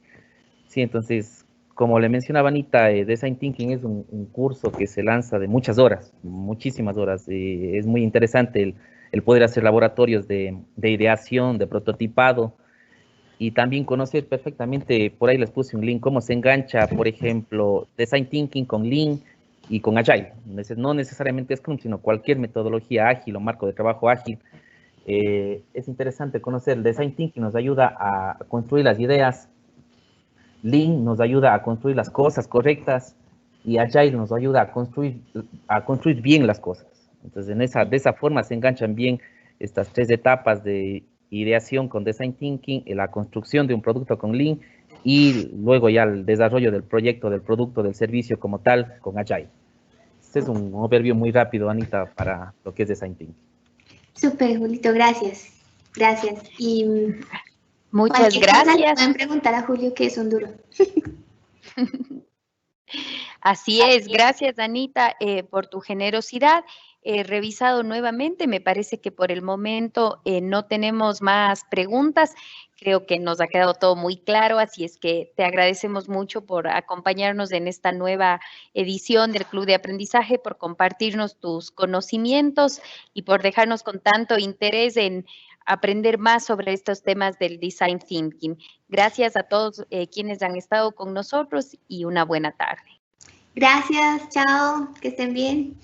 Sí, entonces, como le mencionaba Anita, Design Thinking es un curso que se lanza de muchas horas, muchísimas horas. Es muy interesante el poder hacer laboratorios de ideación, de prototipado, y también conocer perfectamente, por ahí les puse un link, cómo se engancha, por ejemplo, Design Thinking con Lean y con Agile. No necesariamente Scrum, sino cualquier metodología ágil o marco de trabajo ágil. Es interesante conocer. El Design Thinking nos ayuda a construir las ideas, Lean nos ayuda a construir las cosas correctas y Agile nos ayuda a construir bien las cosas. Entonces, de esa forma se enganchan bien estas tres etapas de ideación con Design Thinking, la construcción de un producto con Lean y luego ya el desarrollo del proyecto, del producto, del servicio como tal con Agile. Este es un overview muy rápido, Anita, para lo que es Design Thinking. Súper, Julito, gracias. Gracias. Y muchas gracias. Pueden preguntar a Julio, que es un duro. Así es, gracias Anita por tu generosidad. He revisado nuevamente, me parece que por el momento no tenemos más preguntas. Creo que nos ha quedado todo muy claro, así es que te agradecemos mucho por acompañarnos en esta nueva edición del Club de Aprendizaje, por compartirnos tus conocimientos y por dejarnos con tanto interés en aprender más sobre estos temas del Design Thinking. Gracias a todos quienes han estado con nosotros y una buena tarde. Gracias, chao, que estén bien.